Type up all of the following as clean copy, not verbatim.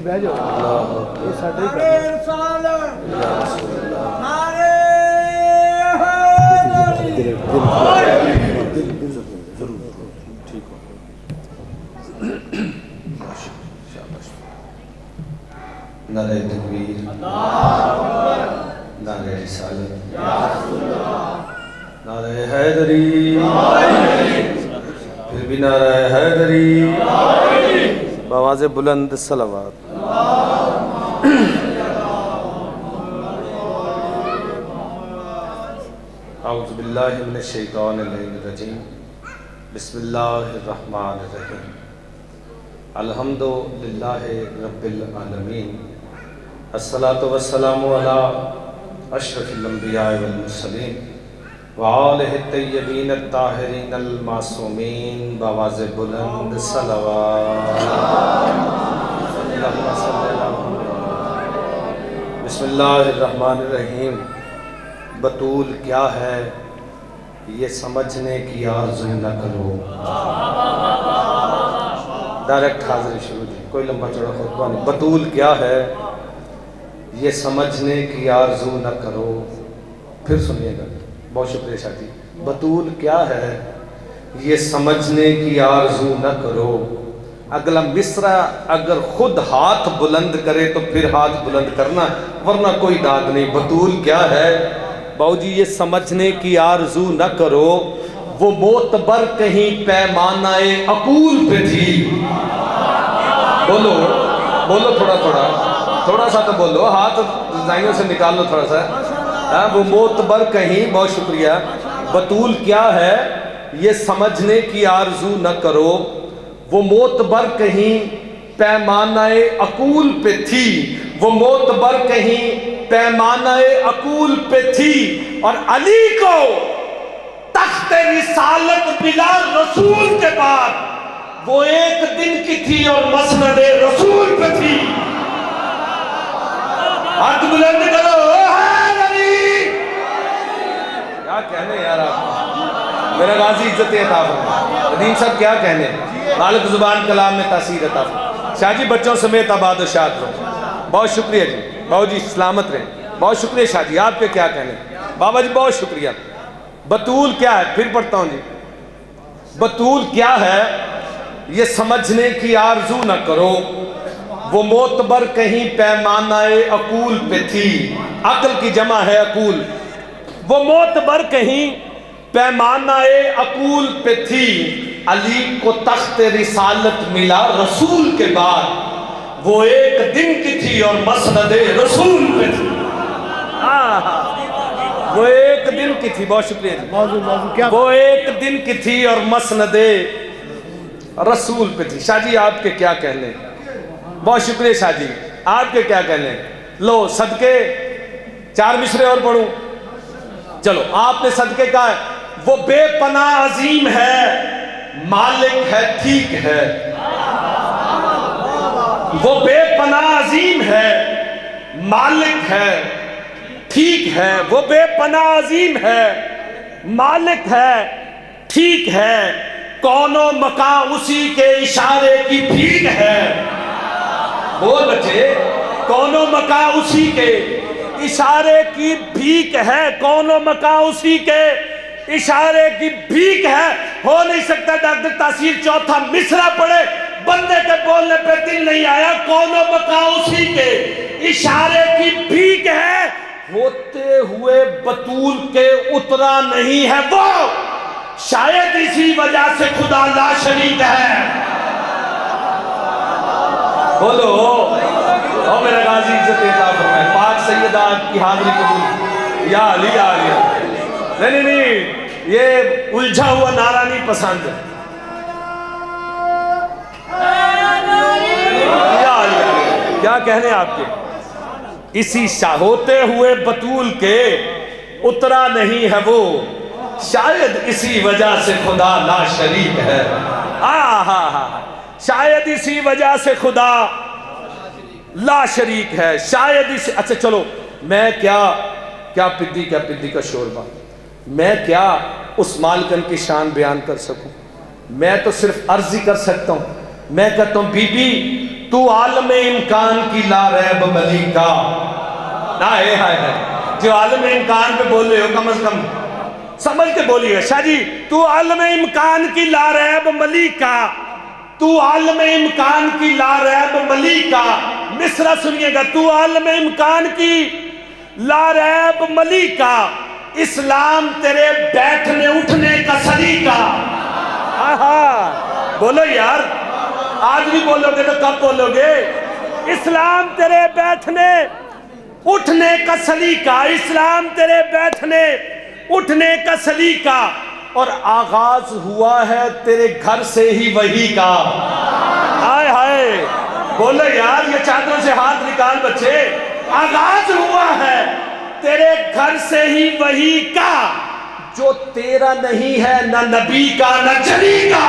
بہ جاؤ یہ ساڈے ہی نعرہ کرنا رسالت یا رسول اللہ نعرہ حیدری ضرور ٹھیک ہو شاباش نعرہ تکبیر نعرہ رسالت نعرہ حیدری پھر بھی نعرہ حیدری بآواز بلند صلوات اعوذ باللہ من الشیطان الرجیم بسم اللہ الرحمن الرحیم الحمدللہ رب العالمین الصلاة والسلام علی اشرف الانبیاء والمرسلین وآلہ الطیبین الطاہرین المعصومین بآواز بلند صلوات اللہم صلی اللہ علیہ وسلم بسم اللہ الرحمن الرحیم بطول کیا ہے یہ سمجھنے کی آرزو نہ کرو ڈائریکٹ حاضری شروع جی کوئی لمبا چوڑا خطبہ نہیں بطول کیا ہے یہ سمجھنے کی آرزو نہ کرو پھر سنیے گا بہت شکریہ شاہی بطول کیا ہے یہ سمجھنے کی آرزو نہ کرو اگلا مصرع اگر خود ہاتھ بلند کرے تو پھر ہاتھ بلند کرنا ورنہ کوئی داد نہیں بطول کیا ہے باؤ جی یہ سمجھنے کی آرزو نہ کرو وہ معتبر کہیں پیمانہ عقول پہ تھی بولو بولو تھوڑا سا تو بولو ہاتھ زائنوں سے نکال لو تھوڑا سا وہ معتبر کہیں بہت شکریہ بطول کیا ہے یہ سمجھنے کی آرزو نہ کرو وہ معتبر کہیں پیمانہ عقول پہ تھی وہ معتبر کہیں پیمانہ عقول پہ تھی اور علی کو تخت رسالت ملا رسول کے بعد وہ ایک دن کی تھی اور مسند رسول پہ تھی ہاتھ بلند کرو کیا کہنے یار آپ میرا غازی عزت عطا فرمائے قدیم صاحب کیا کہنے غالب زبان کلام میں تاثیر عطا فرمائے شاہ جی بچوں سمیت آباد و شاد رہو بہت شکریہ جی بابا جی سلامت رہیں بہت شکریہ شاہ جی آپ کے کیا کہنے بابا جی بہت شکریہ بطول کیا ہے پھر پڑھتا ہوں جی بطول کیا ہے یہ سمجھنے کی آرزو نہ کرو وہ معتبر کہیں پیمانہ عقول پہ تھی عقل کی جمع ہے عقول وہ معتبر کہیں پیمانہ عقول پہ تھی علی کو تخت رسالت ملا رسول کے بعد وہ ایک دن کی تھی اور مسند رسول پہ تھی وہ ایک دن کی تھی بہت شکریہ وہ ایک دن کی تھی اور مسند رسول پہ تھی شاہ جی آپ کے کیا کہنے بہت شکریہ شاہ جی آپ کے کیا کہنے لو صدقے 4 مصرے اور پڑھوں چلو آپ نے صدقے کہا ہے وہ بے پناہ عظیم ہے مالک ہے ٹھیک ہے وہ بے پناہ عظیم ہے مالک ہے ٹھیک ہے وہ بے پناہ عظیم ہے مالک ہے ٹھیک ہے کون و مکان اسی کے اشارے کی بھیک ہے بول بچے کون و مکان اسی کے اشارے کی بھیک ہے کون و مکان اسی کے اشارے کی بھیک ہے ہو نہیں سکتا ڈاکٹر تاثیر چوتھا مصرع پڑھے بندے کے بولنے پہ دل نہیں آیا کون و مکان اسی کے اشارے کی بھیک ہے ہوتے ہوئے بطول کے اترا نہیں ہے وہ شاید اسی وجہ سے خدا لا شریک ہے بولو او میرا غازی عزت عطا فرمائے پاک سیدہ آپ کی حاضری قبول یا علی یا علی نہیں یہ الجھا ہوا نعرہ نہیں پسند یا علی کیا کہنے آپ کے اسی ہوتے ہوئے بطول کے اترا نہیں ہے وہ شاید اسی وجہ سے خدا لا شریک ہے شاید اسی وجہ سے خدا لا شریک ہے شاید اسی اچھا چلو میں کیا پدی کا شوربہ میں کیا اس مالکن کی شان بیان کر سکوں میں تو صرف عرض ہی کر سکتا ہوں میں کہتا ہوں بی بی تو عالم امکان کی لا ریب ملیکا. ہائے ہائے ہائے، جو عالم امکان پہ بول رہے ہو کم از کم سمجھ کے بولیے. شاہ جی تو عالم امکان کی لا ریب ملیکا، تو عالم امکان کی لا ریب ملیکا. مصرع سنیے گا. تو عالم امکان کی لا ریب ملیکا، اسلام تیرے بیٹھنے اٹھنے کا سلیقہ. بولو یار، آج بھی بولو گے تو کب بولو گے؟ اسلام تیرے بیٹھنے اٹھنے کا سلیقہ، اسلام تیرے بیٹھنے اٹھنے کا سلیقہ، اور آغاز ہوا ہے تیرے گھر سے ہی وحی کا. ہائے ہائے، بولو یار، یہ چادروں سے ہاتھ نکال بچے. آغاز ہوا ہے تیرے گھر سے ہی وحی کا، جو تیرا نہیں ہے نہ نبی کا نہ جلی کا.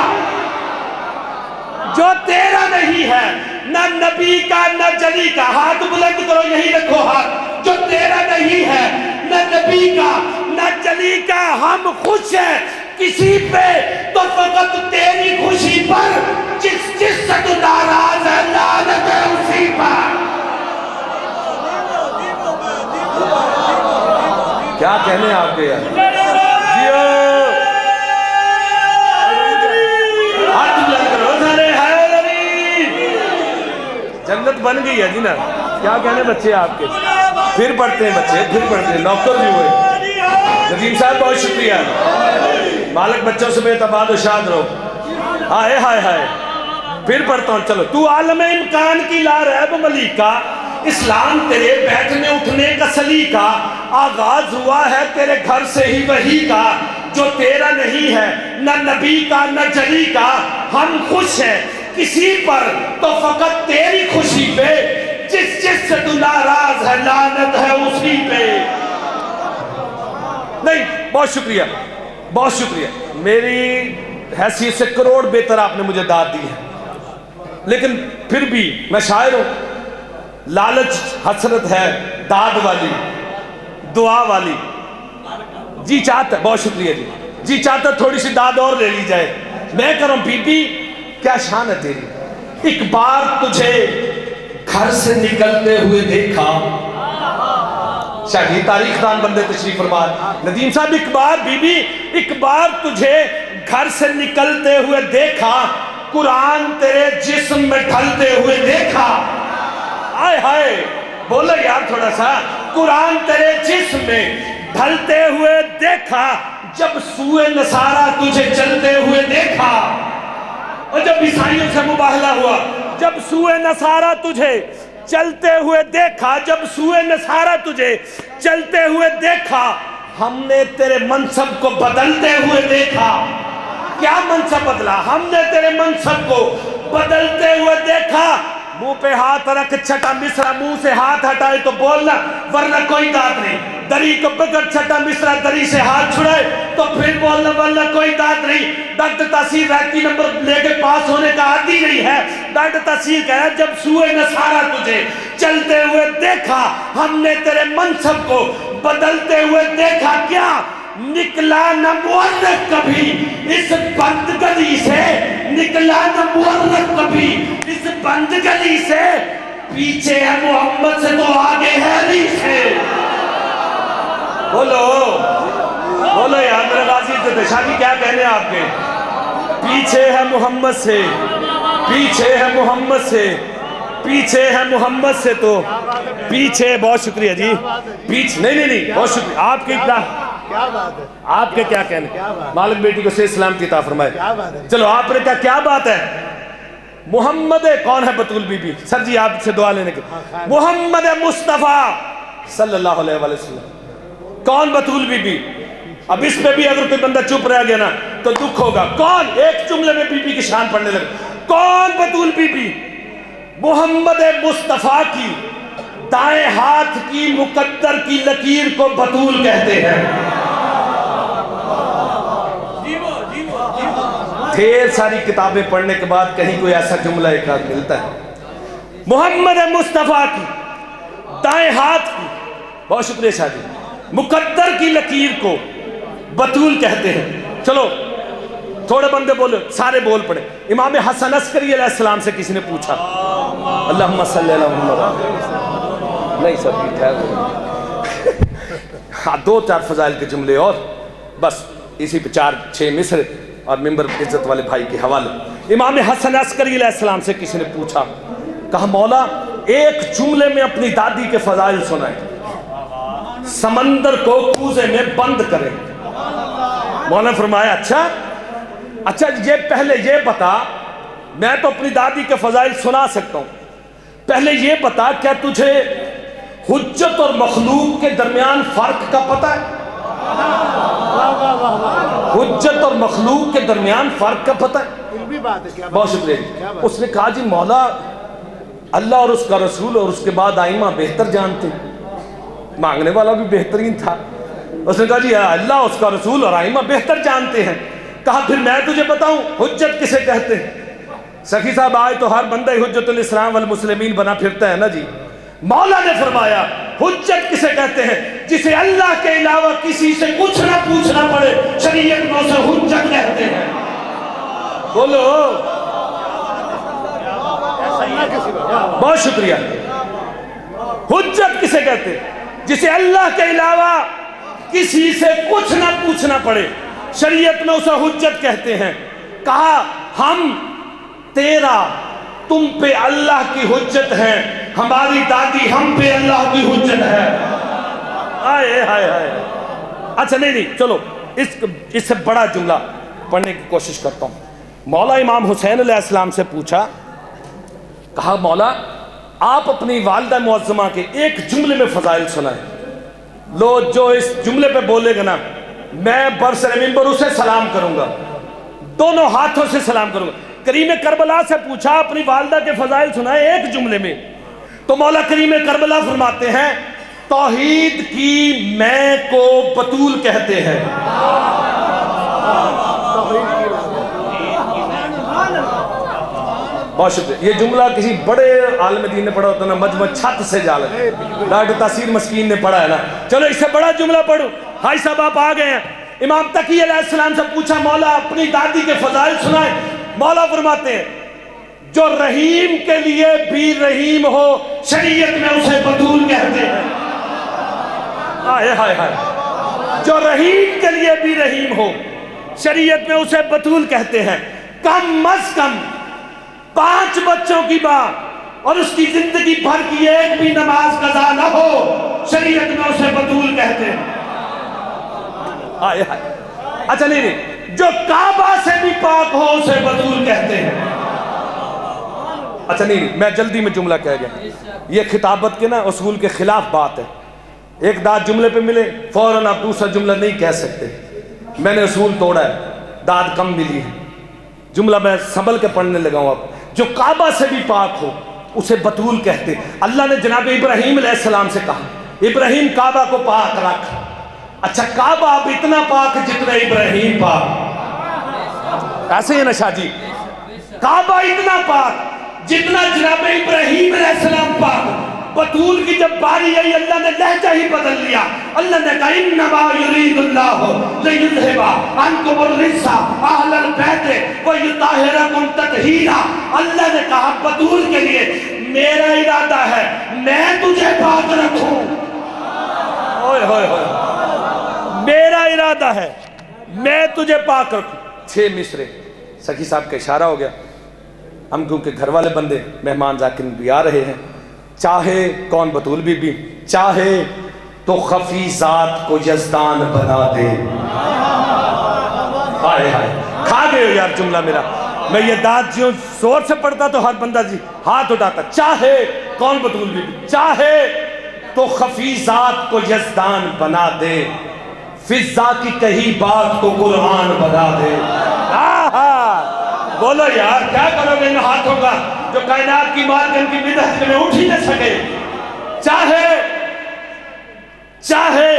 جو تیرا نہیں ہے نہ نبی کا نہ جلی کا. ہاتھ بلند کرو، یہی رکھو ہاتھ. جو تیرا نہیں ہے نہ نبی کا نہ جلی کا، ہم خوش ہیں کسی پہ تو فقط تیری خوشی پر، جس سے تو ناراض ہے لعنت ہے اسی پر. کیا کہنے آپ کے یار؟ جیو ہاتھ بلند کرو سارے. جنت بن گئی ہے جی نا. کیا کہنے بچے آپ کے؟ پھر پڑھتے ہیں بچے، پھر پڑھتے ہیں. نوکر بھی ہوئے. ندیم صاحب بہت شکریہ. مالک بچوں سے بے تباد و شاد رہو. ہائے ہائے ہائے، پھر پڑھتا ہوں. چلو. تو عالم امکان کی لا ریب ملیکا، اسلام تیرے بیٹھنے اٹھنے کا سلیقہ، آغاز ہوا ہے تیرے گھر سے ہی وحی کا، جو تیرا نہیں ہے نہ نبی کا نہ جلی کا. ہم خوش ہیں کسی پر تو فقط تیری خوشی پہ، جس سے تو ناراض ہے لعنت ہے اسی پہ. نہیں، بہت شکریہ، بہت شکریہ. میری حیثیت سے کروڑ بہتر آپ نے مجھے داد دی ہے، لیکن پھر بھی میں شاعر ہوں. لالچ حسرت ہے داد والی، دعا والی. جی چاہتا ہے، بہت شکریہ جی. جی چاہتا تھوڑی سی داد اور لے لی جائے. میں کروں بی بی کیا شان ہے تیری. ایک بار تجھے گھر سے نکلتے ہوئے دیکھا. شاہی تاریخ دان بندے تشریف فرما. ندیم صاحب ایک بار بی بی، ایک بار تجھے گھر سے نکلتے ہوئے دیکھا، قرآن تیرے جسم میں ڈھلتے ہوئے دیکھا. آئے ہائے، بولو یار تھوڑا سا. قرآن تیرے جسم میں ڈھلتے ہوئے دیکھا، جب سوئے نصارہ تجھے چلتے ہوئے دیکھا. اور جب عیسائیوں سے مباہلہ ہوا، جب سوئے نصارہ تجھے چلتے ہوئے دیکھا، جب سوئے نصارہ تجھے چلتے ہوئے دیکھا، ہم نے تیرے منصب کو بدلتے ہوئے دیکھا. کیا منصب بدلا؟ ہم نے تیرے منصب کو بدلتے ہوئے دیکھا. منہ پہ ہاتھ رکھ چھٹا مصرع، منہ سے ہاتھ ہٹائے تو بولنا، ورنہ کوئی داد نہیں. دری کو پکڑ چھٹا مصرع، دری سے ہاتھ چھڑائے تو پھر بولنا، ورنہ کوئی داد نہیں. ڈاکٹر تحصیل رہتی نمبر لے کے پاس ہونے کا عادی نہیں ہے. ڈاکٹر تحصیل کہہ رہا ہے جب سوئے نصارہ تجھے چلتے ہوئے دیکھا، ہم نے تیرے منصب کو بدلتے ہوئے دیکھا. کیا نکلا نہ مورخ کبھی اس بند گلی سے، نکلا نہ مورخ کبھی اس بند گلی سے، پیچھے ہے محمد سے تو آگے ہے علی سے. بولو بولو یار میرے غازی عزت شاہی کیا کہنے آپ کے؟ پیچھے ہے محمد سے، پیچھے ہے محمد سے، پیچھے ہے محمد سے تو پیچھے. بہت شکریہ جی. پیچھے نہیں بہت شکریہ آپ کی. کیا بات ہے، آپ کے کیا کہنے؟ مالک بیٹی کو صحیح اسلام کی عطا فرمائے. چلو آپ نے کہا کیا بات ہے. محمد کون ہے بطول بی بی؟ سر جی آپ سے دعا لینے کے. محمد مصطفیٰ صلی اللہ علیہ وسلم. کون بطول بی بی؟ اب اس پہ بھی اگر کوئی بندہ چپ رہ گیا نا تو دکھ ہوگا. کون؟ ایک جملے میں بی بی کی شان پڑھنے لگے. کون بطول بی بی؟ محمد مصطفیٰ کی دائیں ہاتھ کی مقدر کی لکیر کو بطول کہتے ہیں. ڈھیر ساری کتابیں پڑھنے کے بعد کہیں کوئی ایسا جملہ ایک آدھ ملتا ہے. محمد مصطفیٰ کی دائیں ہاتھ کی، بہت شکریہ شاہ جی، مقدر کی لکیر کو بطول کہتے ہیں. چلو تھوڑے بندے بولے, سارے بول پڑے. امام حسن عسکری علیہ السلام سے کسی نے پوچھا, اللہم صلی اللہ محمد, نہیں سب کی ٹھہر ہاں 2-4 فضائل کے جملے اور بس اسی پہ 4-6 مصر اور ممبر عزت والے بھائی کے حوالے. امام حسن عسکری علیہ السلام سے کسی نے پوچھا, کہا مولا ایک جملے میں اپنی دادی کے فضائل سنائیں, سمندر کو کوزے میں بند کریں. مولا نے فرمایا اچھا یہ پہلے یہ بتا, میں تو اپنی دادی کے فضائل سنا سکتا ہوں, پہلے یہ بتا کیا تجھے حجت اور مخلوق کے درمیان فرق کا پتہ ہے؟ حجت اور مخلوق کے درمیان فرق کا پتہ ہے؟ بہت شکریہ. اس نے کہا جی مولا اللہ اور اس کا رسول اور اس کے بعد آئمہ بہتر جانتے ہیں. مانگنے والا بھی بہترین تھا. اس نے کہا جی اللہ اس کا رسول اور آئمہ بہتر جانتے ہیں. کہا پھر میں تجھے بتاؤں حجت کسے کہتے ہیں؟ سخی صاحب آج تو ہر بندہ حجت الاسلام والمسلمین بنا پھرتا ہے نا جی. مولا نے فرمایا حجت کسے کہتے ہیں؟ جسے اللہ کے علاوہ کسی سے کچھ نہ پوچھنا پڑے, شریعت میں اسے حجت کہتے ہیں. بولو بہت شکریہ. حجت کسے کہتے ہیں؟ جسے اللہ کے علاوہ کسی سے کچھ نہ پوچھنا پڑے, شریعت میں اسے حجت کہتے ہیں. کہا ہم تیرا تم پہ اللہ کی حجت ہے, ہماری دادی ہم پہ اللہ کی حجت ہے. آئے ہائے ہائے. اچھا نہیں چلو اس سے بڑا جملہ پڑھنے کی کوشش کرتا ہوں. مولا امام حسین علیہ السلام سے پوچھا, کہا مولا آپ اپنی والدہ معظمہ کے ایک جملے میں فضائل سنائیں. لو جو اس جملے پہ بولے گا نا میں برسر منبر اسے سلام کروں گا, دونوں ہاتھوں سے سلام کروں گا. کریم کربلا سے پوچھا اپنی والدہ کے فضائل سنائے ایک جملے میں, تو مولا کریم کربلا فرماتے ہیں توحید کی میں کو بطول کہتے ہیں. بہت شکریہ. یہ جملہ کسی بڑے عالم دین نے پڑھا ہوتا ہے نا, مجمع چھت سے جا لگے, ڈاکٹر تاثیر مسکین نے پڑھا ہے نا. چلو اس سے بڑا جملہ پڑھو. بھائی صاحب آپ آ گئے ہیں. امام تقی علیہ السلام سے پوچھا مولا اپنی دادی کے فضائل سنائیں. مولا فرماتے ہیں جو رحیم کے لیے بھی رحیم ہو شریعت میں اسے بطول کہتے ہیں. آئے ہائے ہائے. جو رحیم کے لیے بھی رحیم ہو شریعت میں اسے بطول کہتے ہیں. کم از کم 5 بچوں کی ماں اور اس کی زندگی بھر کی ایک بھی نماز قضا نہ ہو شریعت میں اسے بطول کہتے ہیں. آئے ہائے. اچھا نہیں جو کعبہ سے بھی پاک ہو اسے بطول کہتے ہیں. اچھا نہیں میں جلدی میں جملہ کہہ گیا. یہ خطابت کے نا اصول کے خلاف بات ہے. ایک داد جملے پہ ملے فوراً آپ دوسرا جملہ نہیں کہہ سکتے. میں نے اصول توڑا ہے, داد کم ملی ہے, جملہ میں سنبھل کے پڑھنے لگا ہوں. اب جو کعبہ سے بھی پاک ہو اسے بطول کہتے. اللہ نے جناب ابراہیم علیہ السلام سے کہا ابراہیم کعبہ کو پاک رکھ. اچھا کعبہ اب اتنا پاک جتنا ابراہیم پاک. ایسے ہی نا شاہ جی, کعبہ اتنا پاک جتنا جناب ابراہیم علیہ السلام پاک. بطول کی جب باری آئی اللہ نے لہجہ ہی بدل لیا. اللہ نے کہا انما یرید اللہ لیذھب عنکم الرجس اہل البیت ویطہرکم تطہیرا. اللہ نے کہا بطول کے لیے میرا ارادہ ہے میں تجھے پاک رکھوں. اوئے ہوئے ہوئے, میرا ارادہ ہے میں تجھے پاک رکھوں. 6 مصرے. سخی صاحب کا اشارہ ہو گیا. ہم کیونکہ گھر والے بندے مہمان ذاکرین بھی آ رہے ہیں. چاہے کون بطول بی بی چاہے تو خفی ذات کو یزدان بنا دے. ہائے ہائے کھا گئے ہو یار جملہ میرا. میں یہ داد جیوں زور سے پڑھتا تو ہر بندہ جی ہاتھ اٹھاتا. چاہے کون بطول بی بی چاہے تو خفی ذات کو یزدان بنا دے, فضا کی کہی بات کو قرآن بنا دے. بولو یار کیا کرو گے ان ہاتھوں کا جو کائنات کی مالکن کی بدعت میں اٹھ ہی نہ سکے. چاہے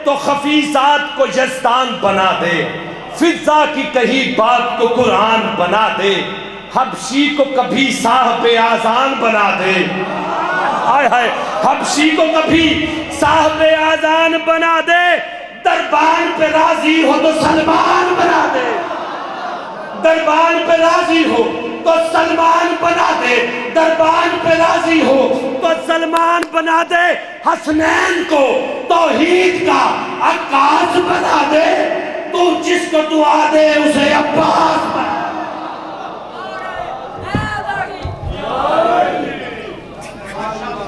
تو خفی ذات کو یزدان بنا دے, فضا کی کہی بات کو قرآن بنا دے, حبشی کو کبھی صاحب آذان بنا دے. ہائے ہائے حبشی کو کبھی صاحب آذان بنا دے, دربان پہ راضی ہو تو سلمان بنا دے. دربان پہ راضی ہو تو سلمان بنا دے، دربان پہ راضی ہو تو سلمان بنا دے، حسنین کو توحید کا عکاس بنا دے، تو جس کو دعا دے اسے عباس